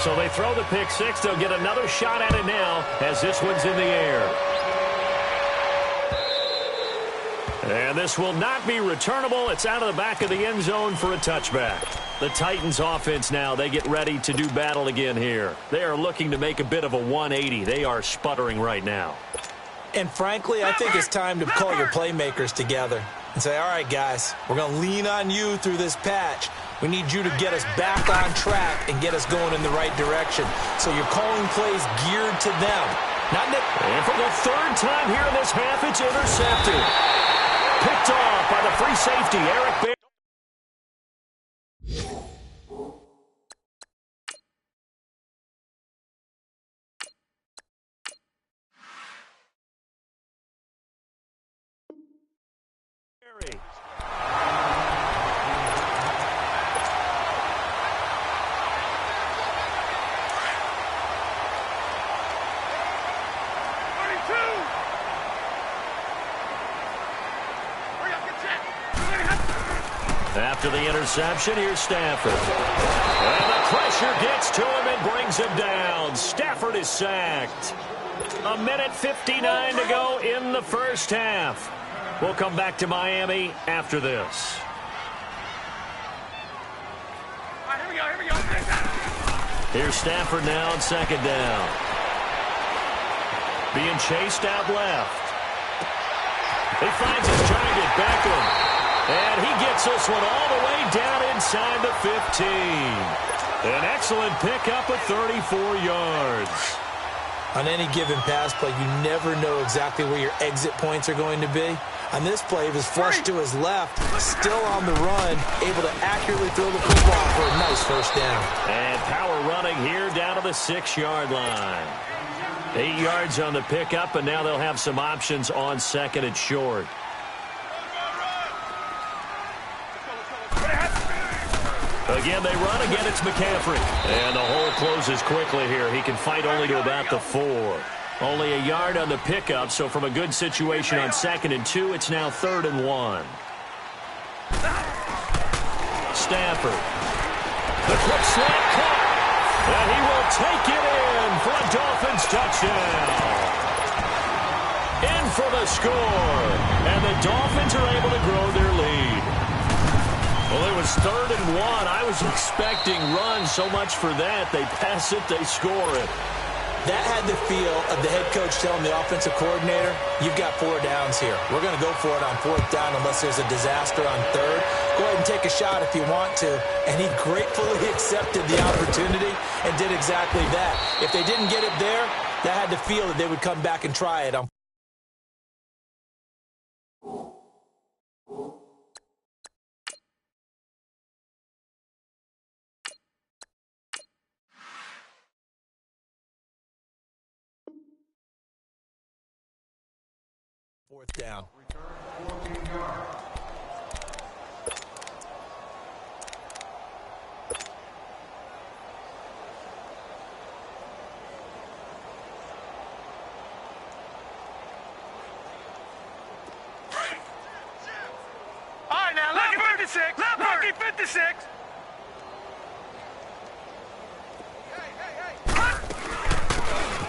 So they throw the pick six. They'll get another shot at it now as this one's in the air. And this will not be returnable. It's out of the back of the end zone for a touchback. The Titans offense now, they get ready to do battle again here. They are looking to make a bit of a 180. They are sputtering right now. And frankly, I think it's time to call your playmakers together and say, all right, guys, we're going to lean on you through this patch. We need you to get us back on track and get us going in the right direction. So you're calling plays geared to them. And for the third time here in this half, it's intercepted. Picked off by the free safety, Eric Berry. After the interception, here's Stafford. And the pressure gets to him and brings him down. Stafford is sacked. 1:59 to go in the first half. We'll come back to Miami after this. All right, here we go. Here's Stafford now on second down. Being chased out left. He finds his target, Beckham. And he gets this one all the way down inside the 15. An excellent pickup of 34 yards. On any given pass play, you never know exactly where your exit points are going to be. On this play, he was flushed to his left, still on the run, able to accurately throw the football for a nice first down. And power running here down to the 6-yard line. 8 yards on the pickup, and now they'll have some options on second and short. Again, they run. Again, it's McCaffrey. And the hole closes quickly here. He can fight only to about the 4. Only a yard on the pickup, so from a good situation on second and 2, it's now 3rd and 1. Stafford. The quick slant caught. And he will take it in for a Dolphins touchdown. In for the score. And the Dolphins are able to grow their lead. Well, it was 3rd and 1. I was expecting runs so much for that. They pass it, they score it. That had the feel of the head coach telling the offensive coordinator, you've got 4 downs here. We're going to go for it on 4th down unless there's a disaster on 3rd. Go ahead and take a shot if you want to. And he gratefully accepted the opportunity and did exactly that. If they didn't get it there, that had the feel that they would come back and try it on 4th down. All right, now, lucky 56. Lucky 56.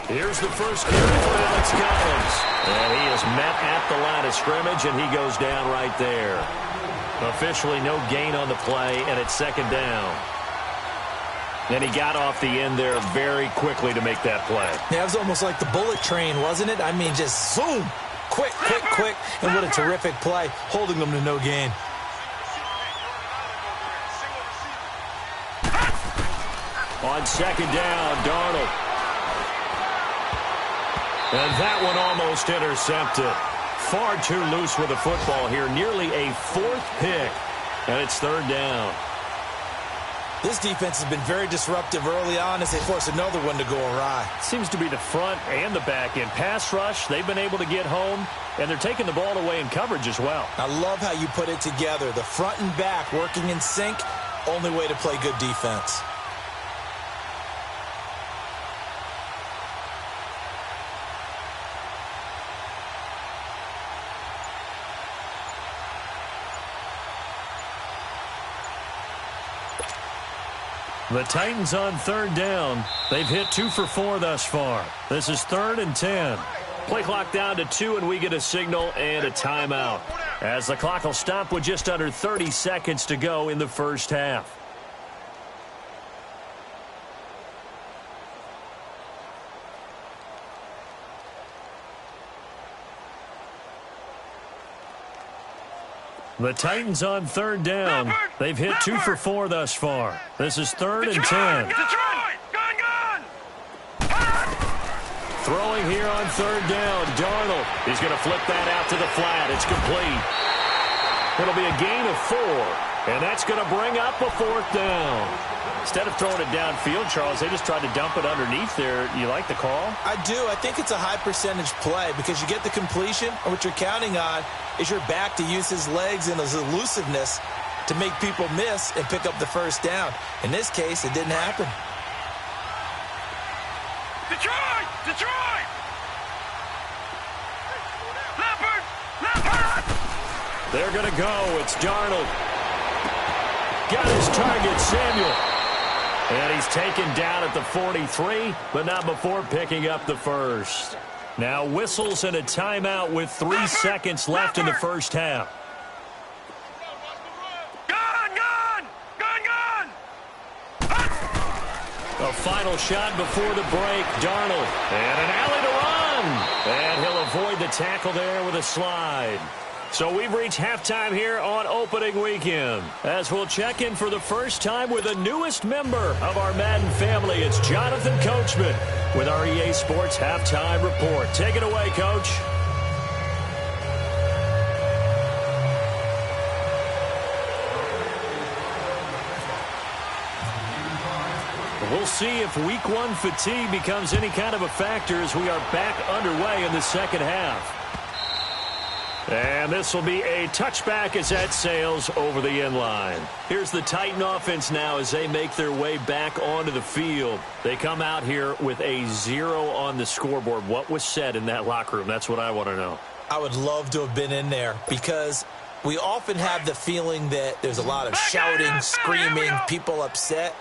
Here's the first carry for Alex Collins. And he is met at the line of scrimmage, and he goes down right there. Officially no gain on the play, and it's 2nd down. And he got off the end there very quickly to make that play. Yeah, it was almost like the bullet train, wasn't it? I mean, just zoom. Quick, quick, quick. And what a terrific play, holding them to no gain. On 2nd down, Darnold. And that one almost intercepted. Far too loose with the football here. Nearly a 4th pick. And it's 3rd down. This defense has been very disruptive early on as they force another one to go awry. Seems to be the front and the back end. Pass rush, they've been able to get home. And they're taking the ball away in coverage as well. I love how you put it together. The front and back working in sync. Only way to play good defense. The Titans on third down. They've hit 2 for 4 thus far. This is 3rd and 10. Play clock down to 2, and we get a signal and a timeout, as the clock will stop with just under 30 seconds to go in the first half. The Titans on third down. They've hit 2 for 4 thus far. This is 3rd and 10. Detroit! Gun! Throwing here on third down, Darnold. He's going to flip that out to the flat. It's complete. It'll be a gain of 4, and that's going to bring up a 4th down. Instead of throwing it downfield, Charles, they just tried to dump it underneath there. You like the call? I do. I think it's a high percentage play because you get the completion, and what you're counting on is your back to use his legs and his elusiveness to make people miss and pick up the first down. In this case, it didn't happen. Detroit! Leopard! They're going to go. It's Darnold. Got his target, Samuel. And he's taken down at the 43, but not before picking up the first. Now whistles and a timeout with 3 seconds left in the first half. Gun! A final shot before the break. Darnold. And an alley to run. And he'll avoid the tackle there with a slide. So we've reached halftime here on opening weekend, as we'll check in for the first time with the newest member of our Madden family. It's Jonathan Coachman with our EA Sports Halftime Report. Take it away, Coach. We'll see if Week 1 fatigue becomes any kind of a factor as we are back underway in the second half. And this will be a touchback as that sails over the end line. Here's the Titan offense now as they make their way back onto the field. They come out here with a 0 on the scoreboard. What was said in that locker room? That's what I want to know. I would love to have been in there because we often have the feeling that there's a lot of shouting, screaming, people upset.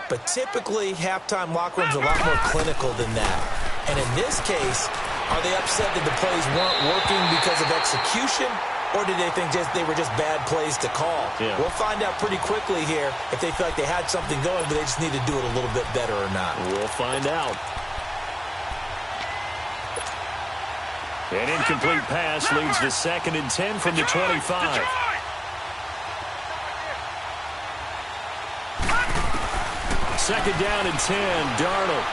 But typically, halftime locker rooms are a lot more clinical than that. And in this case, are they upset that the plays weren't working because of execution, or did they think they were just bad plays to call? Yeah. We'll find out pretty quickly here if they feel like they had something going, but they just need to do it a little bit better or not. We'll find out. An incomplete pass leads to 2nd and 10 from the 25. Second down and 10, Darnold.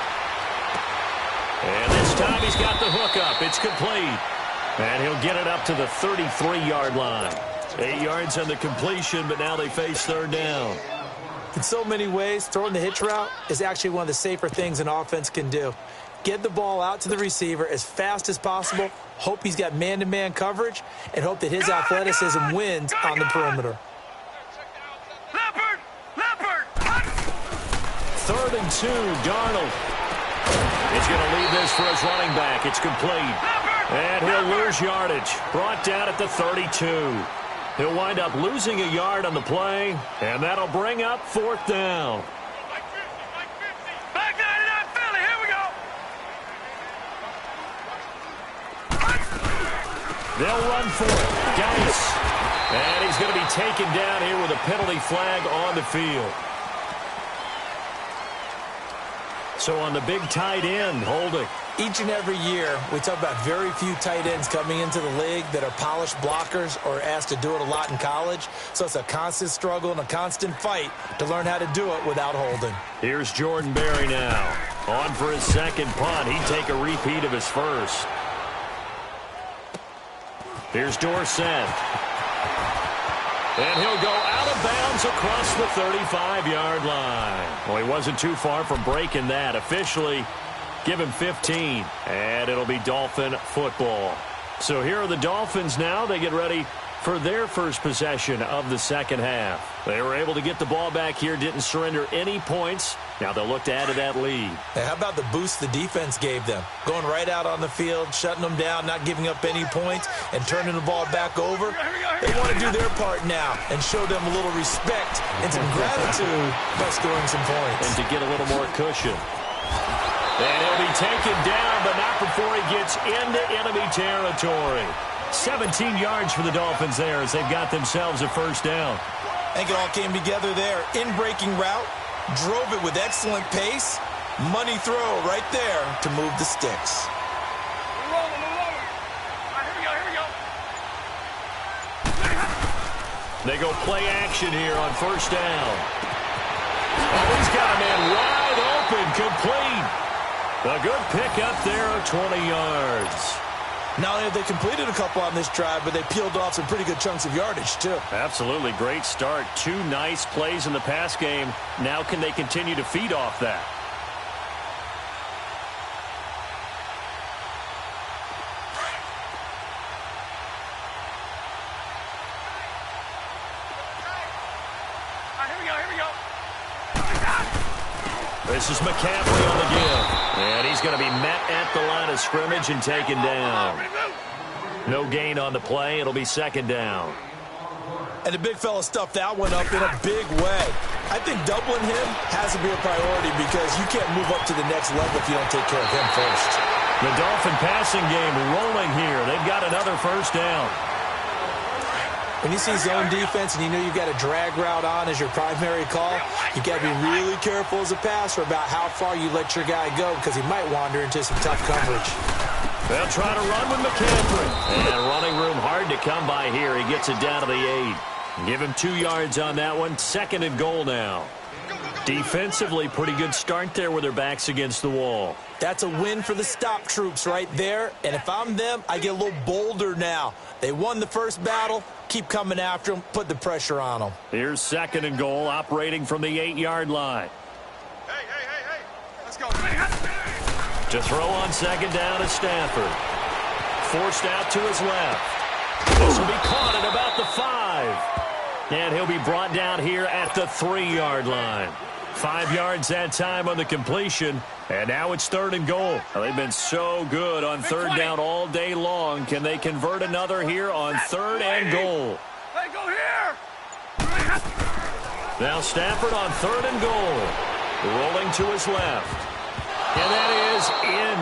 And this time he's got the hook up. It's complete. And he'll get it up to the 33-yard line. 8 yards on the completion, but now they face third down. In so many ways, throwing the hitch route is actually one of the safer things an offense can do. Get the ball out to the receiver as fast as possible, hope he's got man-to-man coverage, and hope that his athleticism wins on the perimeter. Leopard! 3rd and 2, Darnold. He's going to lead this for his running back. It's complete. And he'll lose yardage. Brought down at the 32. He'll wind up losing a yard on the play, and that'll bring up 4th down. Back 99 Philly, here we go! They'll run for it. Geis. And he's going to be taken down here with a penalty flag on the field. So on the big tight end, holding. Each and every year, we talk about very few tight ends coming into the league that are polished blockers or asked to do it a lot in college. So it's a constant struggle and a constant fight to learn how to do it without holding. Here's Jordan Berry now. On for his second punt. He'd take a repeat of his first. Here's Dorsett. And he'll go out of bounds across the 35-yard line. Well, he wasn't too far from breaking that. Officially, give him 15. And it'll be Dolphin football. So here are the Dolphins now. They get ready for their first possession of the second half. They were able to get the ball back here, didn't surrender any points. Now they'll look to add to that lead. Hey, how about the boost the defense gave them? Going right out on the field, shutting them down, not giving up any points, and turning the ball back over. They want to do their part now and show them a little respect and some gratitude by scoring some points. And to get a little more cushion. And he'll be taken down, but not before he gets into enemy territory. 17 yards for the Dolphins there as they've got themselves a first down. I think it all came together there. In-breaking route, drove it with excellent pace. Money throw right there to move the sticks. We're rolling. All right, here we go. They go play action here on first down. Oh, he's got a man wide open, complete. A good pickup there of 20 yards. Not only have they completed a couple on this drive, but they peeled off some pretty good chunks of yardage, too. Absolutely great start. 2 nice plays in the pass game. Now can they continue to feed off that? All right, here we go. This is McCaffrey on the give. And he's going to be met at the line of scrimmage and taken down. No gain on the play. It'll be second down. And the big fella stuffed that one up in a big way. I think doubling him has to be a priority because you can't move up to the next level if you don't take care of him first. The Dolphin passing game rolling here. They've got another first down. When you see zone defense and you know you've got a drag route on as your primary call, you've got to be really careful as a passer about how far you let your guy go because he might wander into some tough coverage. They'll try to run with McCaffrey. And running room hard to come by here. He gets it down to the 8. Give him 2 yards on that one. Second and goal now. Defensively, pretty good start there with their backs against the wall. That's a win for the stop troops right there. And if I'm them, I get a little bolder now. They won the first battle. Keep coming after them. Put the pressure on them. Here's second and goal, operating from the 8-yard line. Hey. Let's go. To throw on second down is Stafford. Forced out to his left. This will be caught at about the 5. And he'll be brought down here at the 3-yard line. 5 yards that time on the completion. And now it's third and goal. Now, they've been so good on third down all day long. Can they convert another here on third and goal? Hey, go here. Now Stafford on third and goal. Rolling to his left. And that is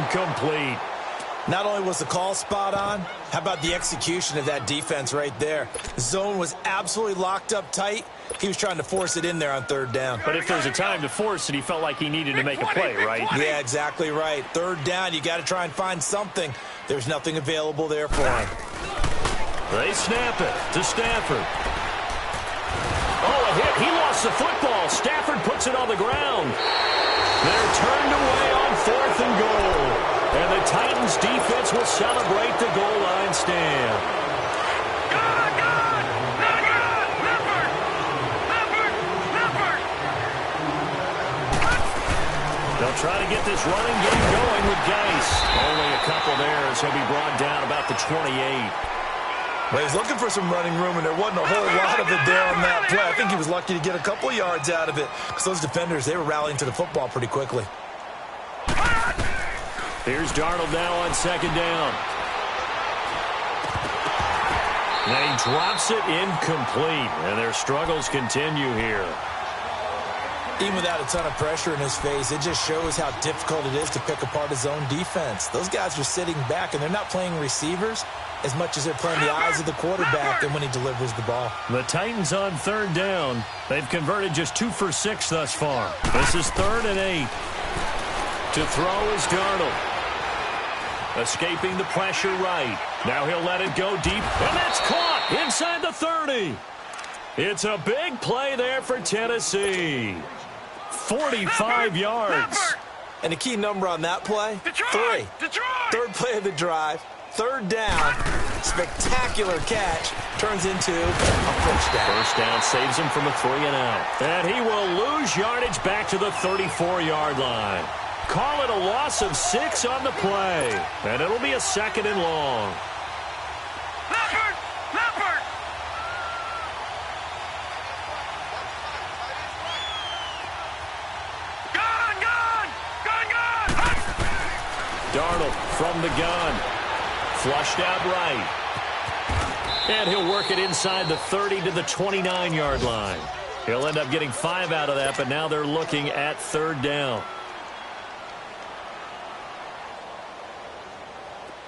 incomplete. Not only was the call spot on, how about the execution of that defense right there? The zone was absolutely locked up tight. He was trying to force it in there on third down. But if there's a time to force it, he felt like he needed to make a play, right? Yeah, exactly right. Third down, you got to try and find something. There's nothing available there for him. They snap it to Stafford. Oh, a hit. He lost the football. Stafford puts it on the ground. They're turned away on fourth and goal. And the Titans defense will celebrate the goal line stand. They'll try to get this running game going with Geis. Only a couple there as he'll be brought down about the 28. Well, he's looking for some running room, and there wasn't a whole lot of it there on that play. I think he was lucky to get a couple yards out of it because those defenders, they were rallying to the football pretty quickly. Here's Darnold now on second down. And he drops it incomplete, and their struggles continue here. Even without a ton of pressure in his face, it just shows how difficult it is to pick apart his own defense. Those guys are sitting back, and they're not playing receivers as much as they're playing the eyes of the quarterback and when he delivers the ball. The Titans on third down. They've converted just 2 for 6 thus far. This is 3rd and 8. To throw is Darnold. Escaping the pressure right. Now he'll let it go deep, and that's caught inside the 30. It's a big play there for Tennessee. 45 yards. And the key number on that play, Detroit! 3. Third play of the drive, third down, spectacular catch, turns into a first down. First down saves him from a 3 and out. And he will lose yardage back to the 34-yard line. Call it a loss of 6 on the play. And it'll be a 2nd and long. Leopard! Darnold from the gun. Flushed out right. And he'll work it inside the 30 to the 29-yard line. He'll end up getting 5 out of that, but now they're looking at 3rd down.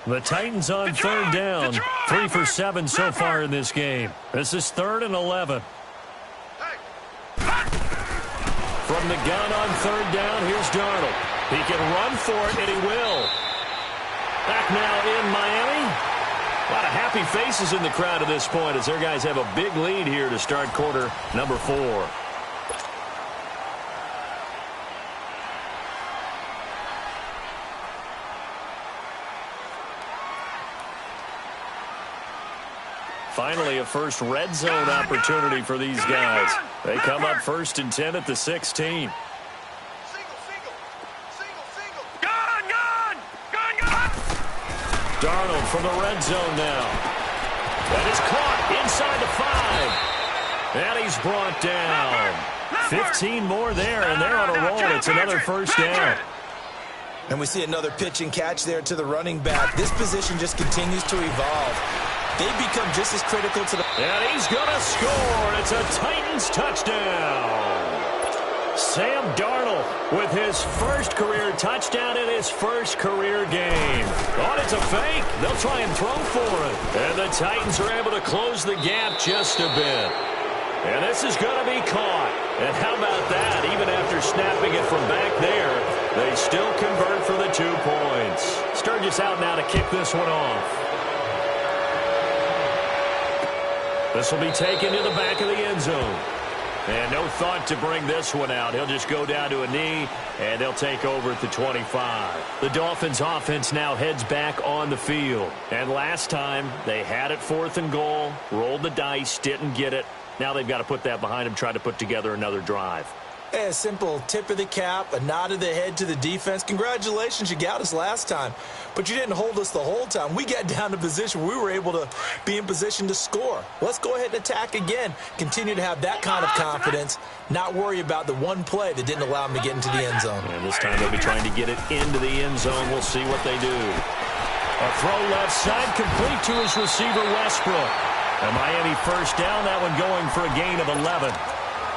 The Titans on 3rd down. 3 for 7 so far in this game. This is 3rd and 11. From the gun on 3rd down, here's Darnold. He can run for it, and he will. Back now in Miami. A lot of happy faces in the crowd at this point as their guys have a big lead here to start quarter number 4. Finally, a first red zone opportunity for these guys. They come up 1st and 10 at the 16. Darnold from the red zone now. That is caught inside the 5. And he's brought down. 15 more there, and they're on a roll. It's another 1st down. And we see another pitch and catch there to the running back. This position just continues to evolve. They become just as critical to the... And he's going to score. It's a Titans touchdown. Sam Darnold with his first career touchdown in his first career game. Oh, it's a fake. They'll try and throw for it. And the Titans are able to close the gap just a bit. And this is going to be caught. And how about that? Even after snapping it from back there, they still convert for the 2 points. Sturgis out now to kick this one off. This will be taken to the back of the end zone. And no thought to bring this one out. He'll just go down to a knee, and they'll take over at the 25. The Dolphins' offense now heads back on the field. And last time, they had it 4th and goal, rolled the dice, didn't get it. Now they've got to put that behind them, try to put together another drive. A simple tip of the cap, a nod of the head to the defense. Congratulations, you got us last time. But you didn't hold us the whole time. We got down to position where we were able to be in position to score. Let's go ahead and attack again. Continue to have that kind of confidence, not worry about the one play that didn't allow them to get into the end zone. And this time they'll be trying to get it into the end zone. We'll see what they do. A throw left side complete to his receiver, Westbrook. A Miami 1st down, that one going for a gain of 11.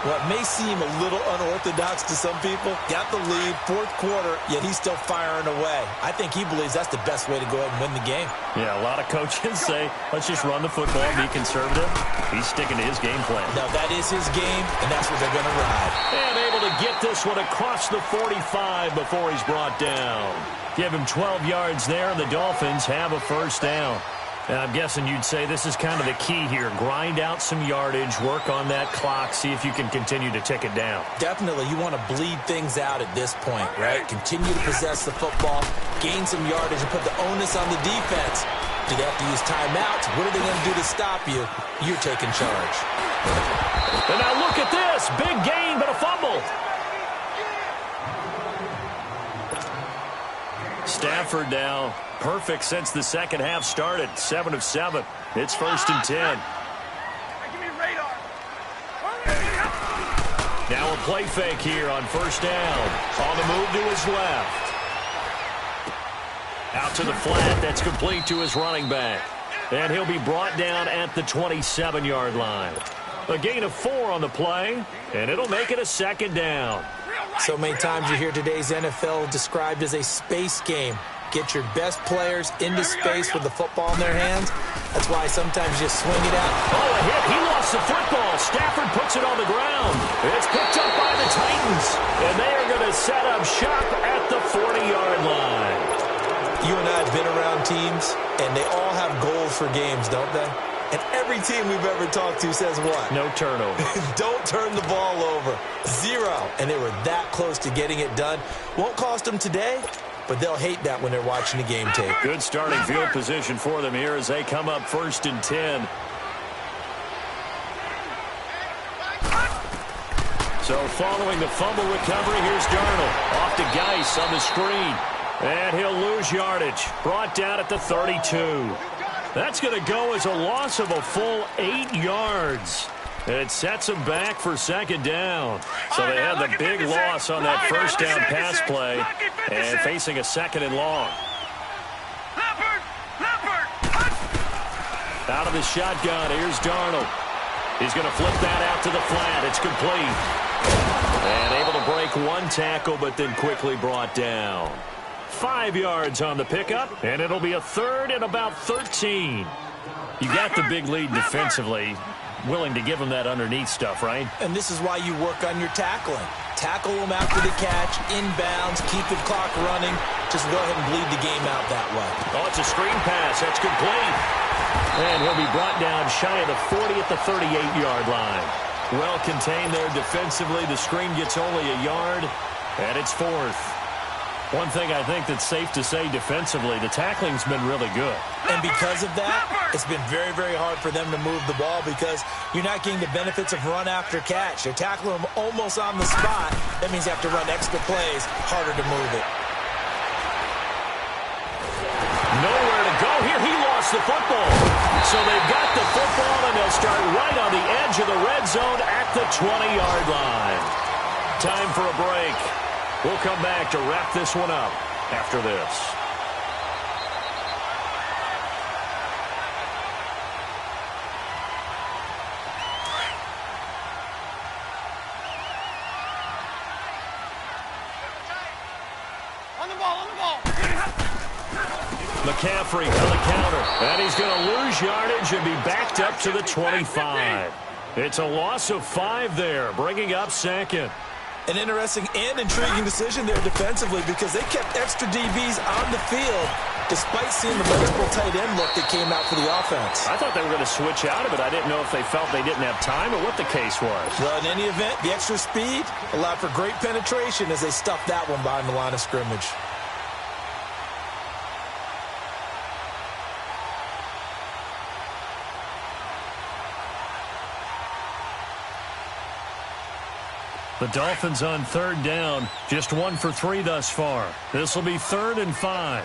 What may seem a little unorthodox to some people, got the lead, 4th quarter, yet he's still firing away. I think he believes that's the best way to go ahead and win the game. Yeah, a lot of coaches say, let's just run the football, be conservative. He's sticking to his game plan. Now, that is his game, and that's what they're going to ride. And able to get this one across the 45 before he's brought down. Give him 12 yards there, and the Dolphins have a 1st down. And I'm guessing you'd say this is kind of the key here. Grind out some yardage, work on that clock, see if you can continue to tick it down. Definitely. You want to bleed things out at this point, right? Continue to possess the football, gain some yardage, and put the onus on the defense. Do they have to use timeouts? What are they going to do to stop you? You're taking charge. And now look at this. Big gain, but a fumble. Stafford now perfect since the second half started. 7 of 7. It's 1st and 10. Now a play fake here on 1st down. On the move to his left. Out to the flat. That's complete to his running back. And he'll be brought down at the 27-yard line. A gain of 4 on the play, and it'll make it a 2nd down. So many times you hear today's NFL described as a space game. Get your best players into space with the football in their hands. That's why sometimes you swing it out. Oh, a hit. He lost the football. Stafford puts it on the ground. It's picked up by the Titans, and they are going to set up shop at the 40-yard line. You and I have been around teams, and they all have goals for games, don't they? And every team we've ever talked to says what? No turnover. Don't turn the ball over. 0. And they were that close to getting it done. Won't cost them today, but they'll hate that when they're watching the game tape. Good starting field position for them here as they come up 1st and 10. So following the fumble recovery, here's Darnold. Off to Geis on the screen. And he'll lose yardage. Brought down at the 32. That's going to go as a loss of a full 8 yards. It sets them back for 2nd down. So they had the big loss on that 1st down pass play and facing a 2nd and long. Out of the shotgun, here's Darnold. He's going to flip that out to the flat. It's complete. And able to break one tackle, but then quickly brought down. 5 yards on the pickup, and it'll be a third and about 13. You got the big lead defensively. Willing to give them that underneath stuff, right? And this is why you work on your tackling. Tackle them after the catch, inbounds, keep the clock running. Just go ahead and bleed the game out that way. Oh, it's a screen pass. That's complete. And he'll be brought down shy of the 40 at the 38-yard line. Well contained there defensively. The screen gets only a yard, and it's fourth. One thing I think that's safe to say defensively, the tackling's been really good. And because of that, it's been very, very hard for them to move the ball because you're not getting the benefits of run after catch. They're tackling them almost on the spot. That means you have to run extra plays, harder to move it. Nowhere to go here. He lost the football. So they've got the football, and they'll start right on the edge of the red zone at the 20-yard line. Time for a break. We'll come back to wrap this one up after this. On the ball, on the ball. McCaffrey on the counter. And he's going to lose yardage and be backed up to the 25. It's a loss of 5 there, bringing up second. An interesting and intriguing decision there defensively because they kept extra DBs on the field despite seeing the multiple tight end look that came out for the offense. I thought they were going to switch out of it. I didn't know if they felt they didn't have time or what the case was. Well, in any event, the extra speed allowed for great penetration as they stuffed that one behind the line of scrimmage. The Dolphins on third down, just 1 for 3 thus far. This will be 3rd and 5.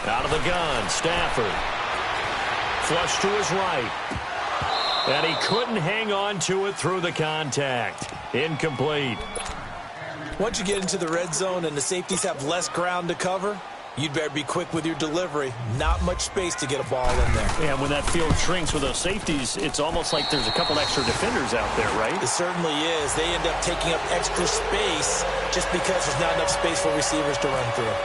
Out of the gun, Stafford. Flush to his right. And he couldn't hang on to it through the contact. Incomplete. Once you get into the red zone and the safeties have less ground to cover, you'd better be quick with your delivery. Not much space to get a ball in there. Yeah, when that field shrinks with those safeties, it's almost like there's a couple extra defenders out there, right? It certainly is. They end up taking up extra space just because there's not enough space for receivers to run through.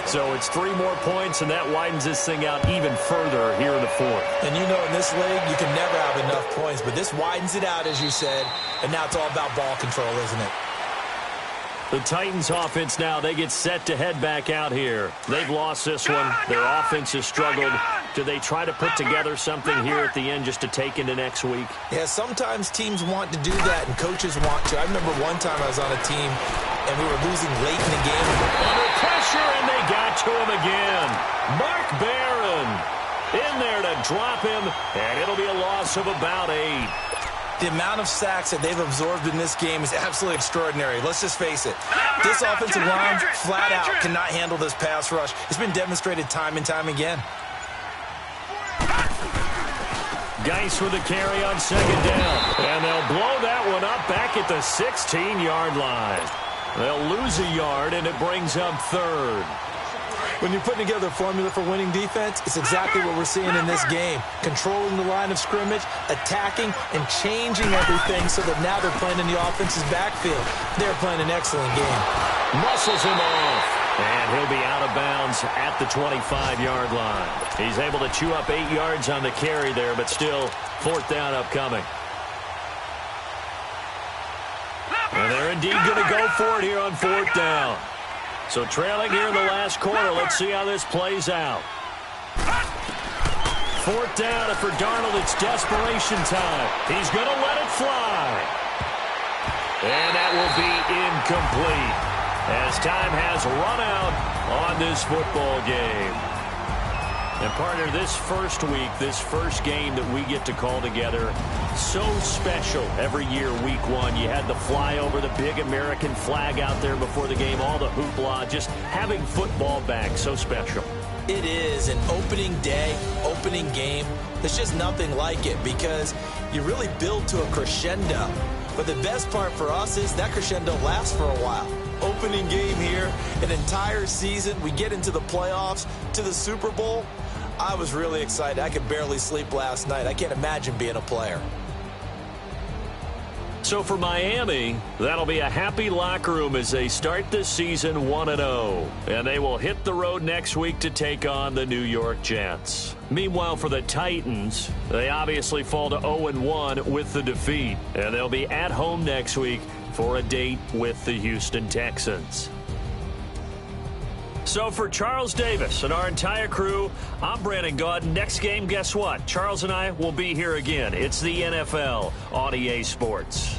So it's 3 more points, and that widens this thing out even further here in the 4th. And you know in this league, you can never have enough points, but this widens it out, as you said, and now it's all about ball control, isn't it? The Titans offense now, they get set to head back out here. They've lost this one. Their offense has struggled. Do they try to put together something here at the end just to take into next week? Yeah, sometimes teams want to do that and coaches want to. I remember one time I was on a team and we were losing late in the game. Under pressure, and they got to him again. Mark Barron in there to drop him, and it'll be a loss of about 8. The amount of sacks that they've absorbed in this game is absolutely extraordinary. Let's just face it. This offensive line, flat out, cannot handle this pass rush. It's been demonstrated time and time again. Geis with a carry on 2nd down. And they'll blow that one up back at the 16-yard line. They'll lose a yard, and it brings up 3rd. When you're putting together a formula for winning defense, it's exactly what we're seeing in this game. Controlling the line of scrimmage, attacking, and changing everything so that now they're playing in the offense's backfield. They're playing an excellent game. Muscles him off, and he'll be out of bounds at the 25-yard line. He's able to chew up 8 yards on the carry there, but still 4th down upcoming. And they're indeed going to go for it here on 4th down. So trailing here in the last quarter, let's see how this plays out. 4th down, and for Darnold, it's desperation time. He's going to let it fly. And that will be incomplete as time has run out on this football game. And partner, this first week, this first game that we get to call together, so special every year, week 1. You had the flyover, the big American flag out there before the game, all the hoopla, just having football back, so special. It is an opening day, opening game. There's just nothing like it because you really build to a crescendo. But the best part for us is that crescendo lasts for a while. Opening game here, an entire season, we get into the playoffs, to the Super Bowl. I was really excited. I could barely sleep last night. I can't imagine being a player. So for Miami, that'll be a happy locker room as they start this season 1-0. And they will hit the road next week to take on the New York Jets. Meanwhile, for the Titans, they obviously fall to 0-1 with the defeat. And they'll be at home next week for a date with the Houston Texans. So for Charles Davis and our entire crew, I'm Brandon Gaudin. Next game, guess what? Charles and I will be here again. It's the NFL on EA Sports.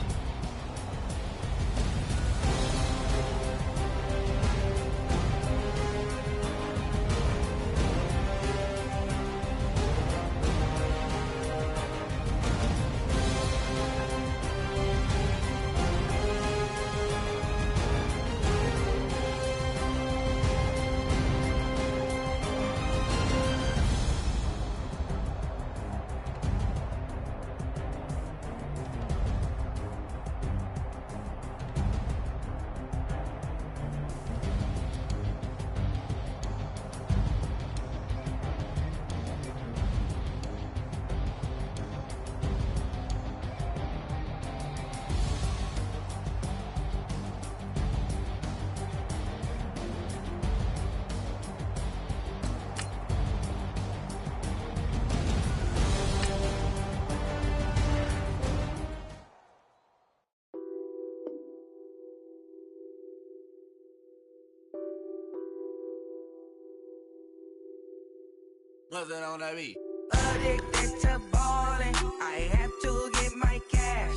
What's that on that beat? Addicted to ballin', I have to get my cash.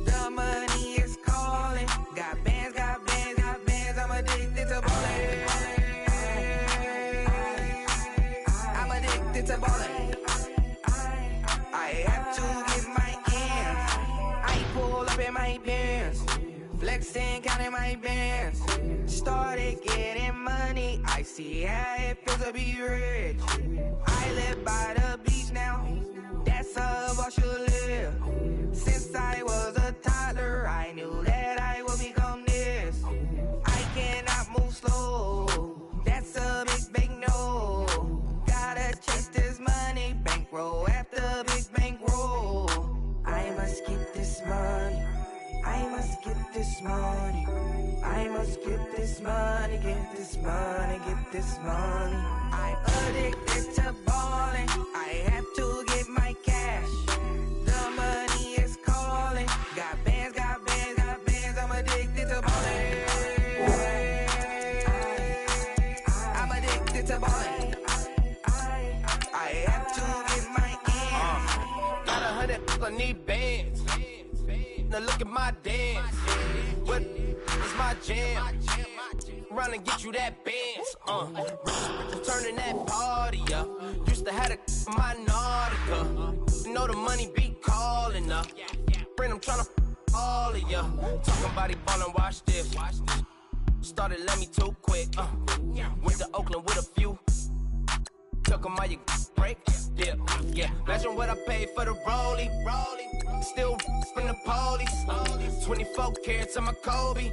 The money is calling. Got bands, got bands, got bands. I'm addicted to ballin'. I'm addicted to ballin'. I have to get my ends. I pull up in my bands, flexing, counting my bands. Started getting money. I see how it feels to be rich. I live by the beach now, that's how I should live. Since I was a toddler, I knew that I would become this. I cannot move slow, that's a big no. Gotta chase this money, bankroll after big bankroll. I must get this money, I must get this money. I must get this money, get this money, get this money. I'm addicted to ballin', I have to get my cash. The money is calling. Got bands, got bands, got bands. I'm addicted to ballin'. I'm addicted to ballin'. I have to get my ends. Got 100, I need bands. Now look at my dance. What is my jam? Run and get you that bands. Turning that party up. Used to have a my Nautica. You know the money be calling up. Friend, I'm tryna all of ya. Talking about he ballin', watch this. Started let me too quick. Went to Oakland with a few. Took 'em all you break. Yeah. Imagine what I paid for the rollie. Still from the police. 24 carats on my Kobe.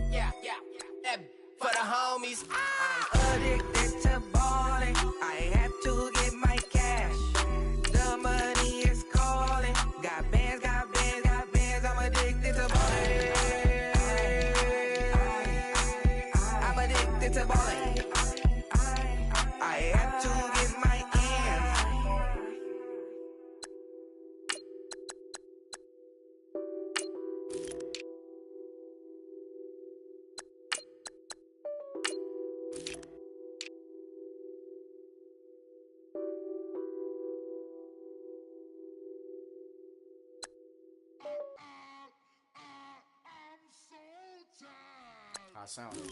That for the homies. I'm addicted to ballin'. I have to get my cash. The money is calling. Got bands, got bands, got bands. I'm addicted to ballin'. I'm addicted to ballin'. I have to get my ends. I sound it.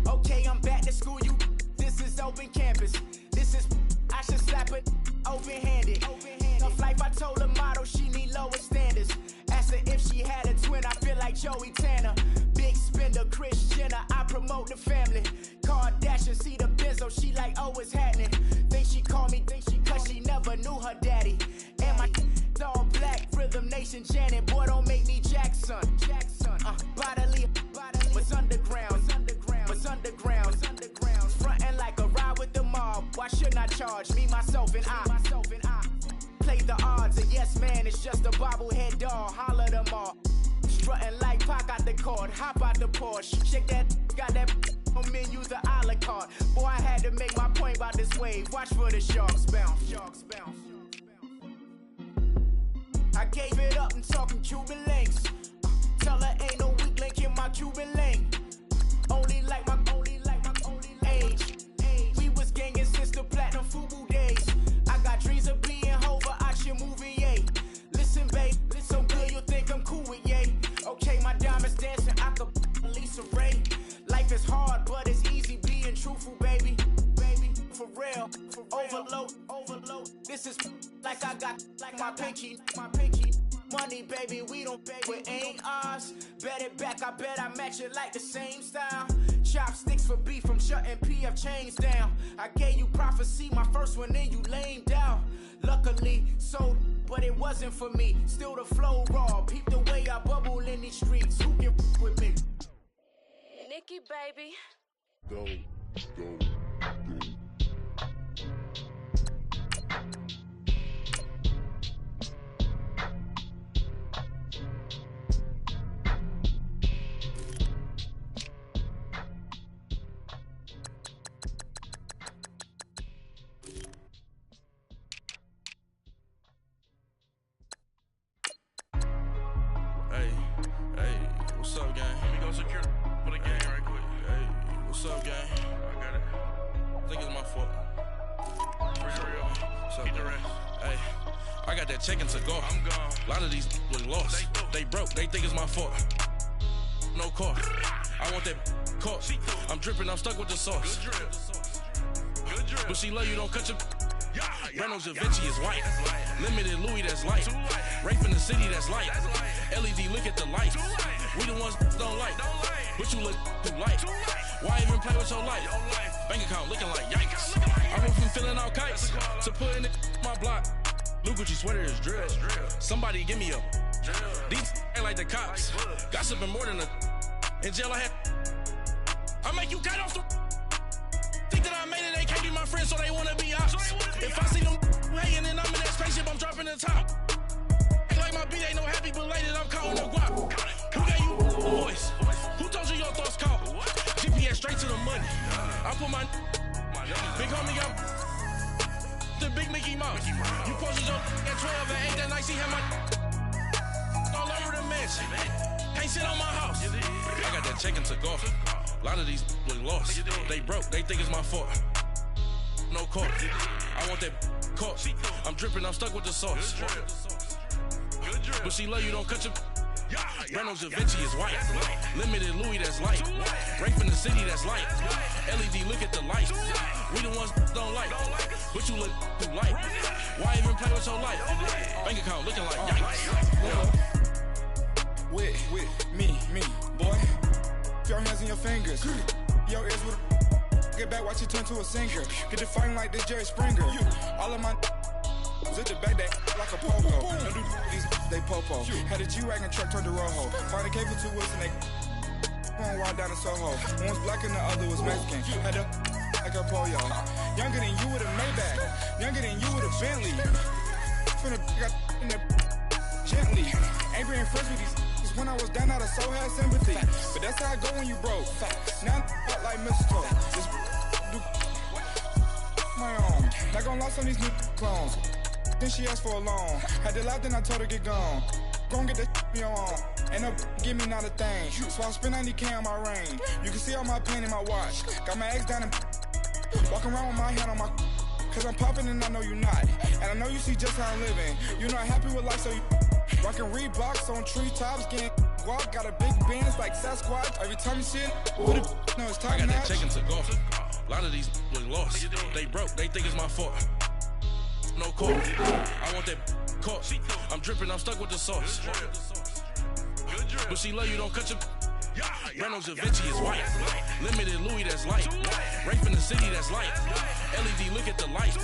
Okay, I'm back to school. This is open campus. This is, I should slap it open-handed. Tough life, I told the model she need lower standards. Asked her if she had had a twin, I feel like Joey Tanner. Big spender, Kris Jenner, I promote the family. Kardashian, see the Benzo, she like, oh, it's happening. Think she call me, cause she never knew her daddy. And my all black, Rhythm Nation Janet, boy, don't make me Jackson. Bodily, what's underground, what's underground. Frontin' like a ride with the mob, why shouldn't I charge me, myself, and I? Play the odds, a yes man, it's just a bobblehead doll, holler them all. Strutting like Pac out the court, hop out the Porsche, shake that, got that on menu, the a la carte. Boy, I had to make my point about this wave, watch for the sharks bounce, sharks bounce. I gave it up, I'm talking Cuban links. Tell her ain't no weak link in my Cuban link. Only like my age. We was gangin' since the platinum FUBU days. I got dreams of being Hova out your movie, yay. Listen, babe, so good you'll think I'm cool with yay. Okay, my diamonds dancing, I could Lisa Ray. Life is hard, but it's easy being truthful, baby. For real, overload. This is like I got like my pinky. Money, baby, we don't pay, it ain't ours. Bet it back, I bet I match it like the same style. Chopsticks for beef, from shutting PF chains down. I gave you prophecy, my first one, then you lamed out. Luckily, sold, but it wasn't for me. Still the flow raw, peep the way I bubble in these streets. Who can with me? Nikki, baby. Go. What's up, gang? Let me go secure for the gang right quick. Hey, what's up, gang? I got it. I think it's my fault. For real. What's up, the rest. Hey, I got that chicken to go. I'm gone. A lot of these was lost. They broke. They think it's my fault. No car. I want that caught. I'm dripping. I'm stuck with the sauce. Good drip. But she love you. Don't cut your. Reynolds Da Vinci is white. Limited Louis, that's light. Rape in the city, that's light. LED, look at the light. We the ones don't like. But you look too light. Why even play with your life? Bank account looking like yikes. I went from filling out kites to putting it my block. Blue Gucci sweater is drill. Somebody give me a. These ain't like the cops. Gossiping more than a. In jail I had. I make you cut off the. Think that I made it, they can't be my friends, so they wanna be ops. If I see them hating and I'm in that spaceship, I'm dropping the top. Ain't like my beat ain't no happy belated, I'm counting the guap. Who gave you a voice? Who told you your thoughts count? GPS straight to the money. I put my big homie got the big Mickey Mouse. You posted your at 12 and 8 that night, she had my all over the mansion. Can't sit on my house. I got that chicken to go. A lot of these was lost. They broke, they think it's my fault. No car. I want that caught. I'm dripping, I'm stuck with the sauce. But she love you, don't cut your. Reynolds Da Vinci is white. Limited Louis, that's light. Rape in the city, that's light. LED, look at the light. We the ones don't like. But you look too light. Why even play with your life? Bank account looking like yikes. With me, boy. Your hands and your fingers. Your ears with get back, watch it turn to a singer. Get the fighting like this Jerry Springer. All of my zip the back that like a pogo. Don't do these they popo. Had a G-Wagon truck turned to Rojo. Find a cable 2 wheels and they going wild down in Soho. One was black and the other was Mexican. Had a like a pollo. Younger than you with a Maybach. Younger than you with a Bentley. From the got in the gently. Ain't being friends with these. When I was down out of soul had sympathy. But that's how I go when you broke. Now I'm like mistletoe. Just do my own. Not gonna lost on these new clones. Then she asked for a loan. Had to laugh, then I told her get gone. Gon' get that me on. Ain't no give me not a thing. So I spend 90K on my ring. You can see all my pain in my watch. Got my ex down and walking around with my hand on my. Cause I'm popping and I know you not. And I know you see just how I'm living. You're not happy with life, so you. Rockin' Reeboks on treetops, getting walk, got a big bands like Sasquatch. Every time you see it, put it, no, it's time. I got that chicken to go. A lot of these was lost. They broke, they think it's my fault. No car. I want that caught. I'm dripping, I'm stuck with the sauce. But she love you, don't cut your. Brando Javinci is white. Limited Louis, that's light. Rape in the city, that's light. LED, look at the light.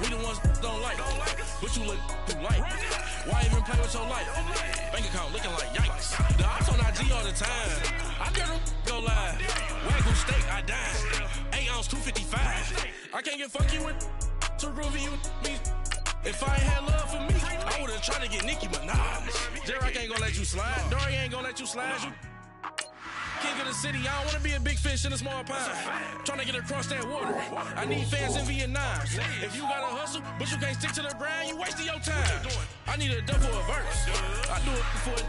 We the ones don't like. But you look too light. Why even play with your life? Bank account looking like yikes. The ops on IG all the time. I dare them go live. Wagyu steak, I dine. 8 ounce, 255. I can't get funky with too groovy you me. If I ain't had love for me, I would've tried to get Nicki Minaj. J-Rock ain't gonna let you slide. Dory ain't gonna let you slide. You king of the city, I don't wanna be a big fish in a small pond. Tryna get across that water. I need fans in Vietnam. If you gotta hustle, but you can't stick to the grind, you wasting your time. I need a double a verse. I do it before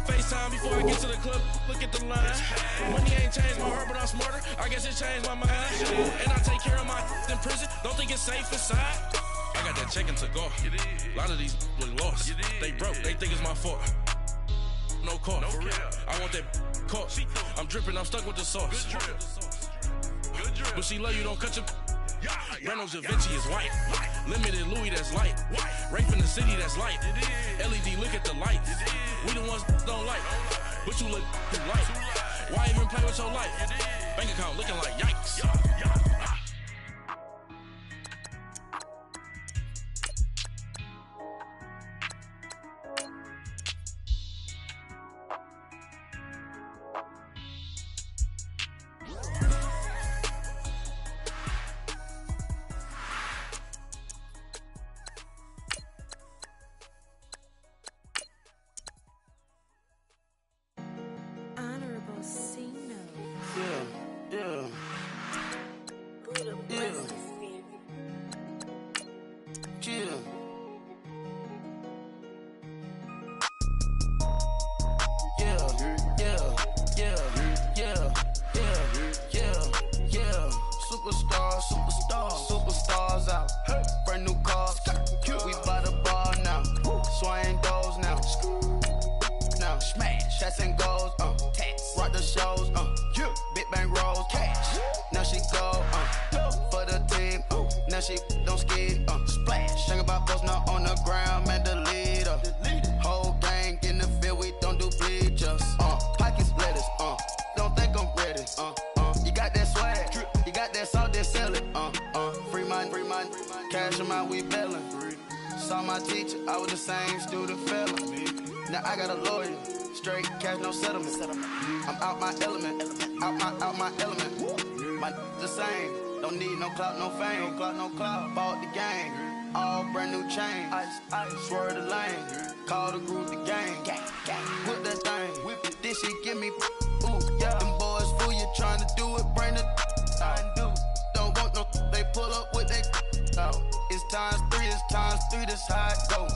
FaceTime before I get to the club. Look at the line. Money ain't changed my heart, but I'm smarter. I guess it changed my mind. And I take care of my in prison. Don't think it's safe inside. I got that check-in to go. A lot of these look lost. They broke. They think it's my fault. No call. For real. I want that caught. I'm dripping, I'm stuck with the sauce. Good drip. But she love you, don't cut your. Brando Javinci is white. Limited Louis, that's light. Rape in the city, that's light. LED, look at the lights. We the ones don't like. But you look too light. Why even play with your life? Bank account looking like yikes. Superstars out. Brand new cars. We by the bar now. Swaying doors now. Now smash. Shots and goals. Rock the shows. Big bang rolls. Cash. Now she go. For the team. Now she don't skid. Splash. Think about posting up on the ground. Man, the leader. Whole gang in the field. We don't do bleachers. Pockets lettuce. Don't think I'm ready. You got that swag. You got that salt, then sell it. Free mind. Cash amount, we bailin'. Saw my teacher, I was the same student fella. Now I got a lawyer, straight cash, no settlement. I'm out my element, out my element. My the same, don't need no clout, no fame. No clout, bought the game, all brand new chain. I swerve the lane, call the group the gang. Whip that thing, whip it, this shit give me. Ooh, yeah. Them boys fool you trying to do it, bring the. Don't want no, they pull up with they. It's times 3, this how it go.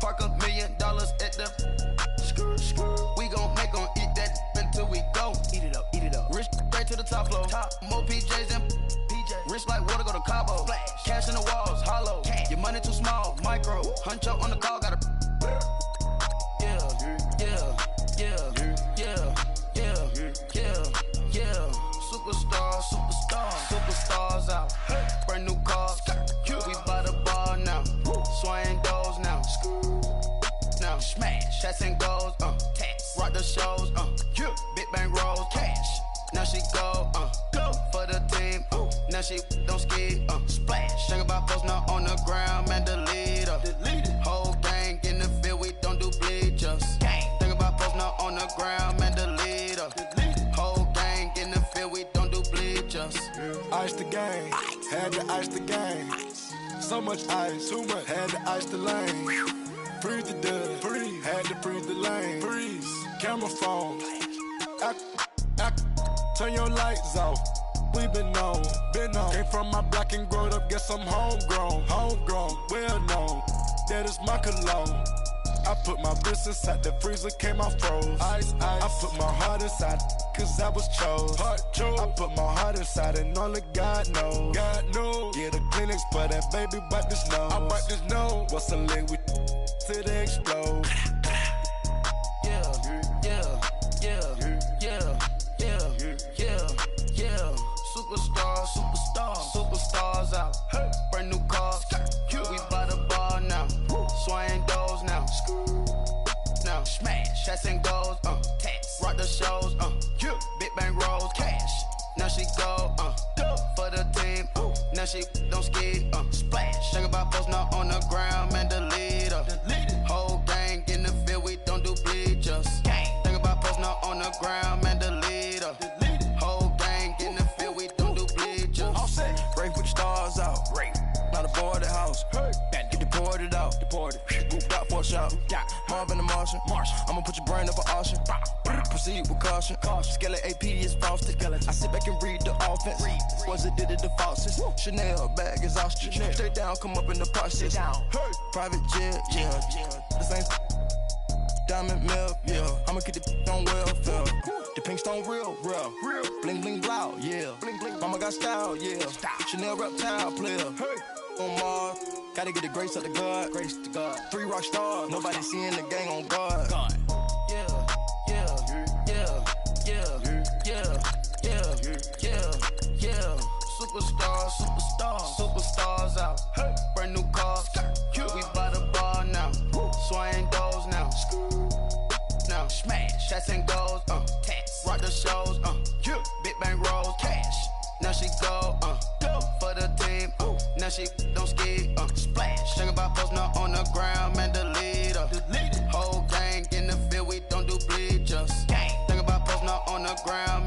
Park $1 million at the. We gon' make 'em eat that until we go. Eat it up. Rich straight to the top floor. More PJs and PJs. Rich like water, go to Cabo. Flash. Cash in the walls, hollow. Cash. Your money too small, micro. Hunch up on the call, gotta. Superstars out. Brand new cars. We by the bar now. Swaying doors now. Now smash. Shots and goals. Rock the shows. Big bang rolls. Cash. Now she go. For the team. Now she don't skid. Splash. Think about posting up on the ground. Man, the leader. Whole gang in the field. We don't do bleachers. Think about posting up on the ground. Man, the leader. Whole gang in the field. We don't do bleachers. Ice the game, had to ice the game. So much ice, too much, had to ice the lane. Freeze the dust, freeze, had to freeze the lane. Freeze, camera phone. Turn your lights off. We been on. Came from my block and growed up, guess I'm homegrown, well known. That is my cologne. I put my wrist inside the freezer, came out froze. Ice. I put my heart inside, cause I was chose. I put my heart inside and only God knows. Yeah, the clinics, but that baby bite this nose. I bite this nose. What's a leg with till they explode? Superstars out. Brand new cars. We by the bar now. Swaying doors now. Now smash. Shots and goals, tax. Rock the shows, big bang rolls, cash. Now she go, for the team, now she don't ski, splash. Think about post not on the ground, man, the leader. Whole gang in the field, we don't do bleachers. Think about post not on the ground, man, the leader. Whole gang in the field, we don't do bleachers. All set. Rain put the stars out. Rain. Not a board the house. Hey. Get deported out. Deported. Moved out for a shot. Marvin the Martian. I'ma put your brain up an auction. Proceed with caution. Skeleton AP is frosted. I sit back and read the offense. Was it did it the faucets? Chanel bag is ostrich. Stay down, come up in the process. Hey. Private jet, yeah. The same diamond milk, yeah. I'ma keep the on welfare. The pink stone real. Bling bling loud, yeah. Mama got style, yeah. Chanel reptile player. Hey. On Mars, gotta get the grace of the God. 3 rock stars, nobody seeing the gang on guard. Superstars out. Hey. Brand new cars. We by the bar now. Swaying doors now. Now smash. Shots and goals. Tax. Rock the shows. Big bang rolls. Cash. Now she go. For the team. Now she don't ski. Splash. Think about post not on the ground, man, the leader. Whole gang in the field, we don't do bleachers. Think about post not on the ground.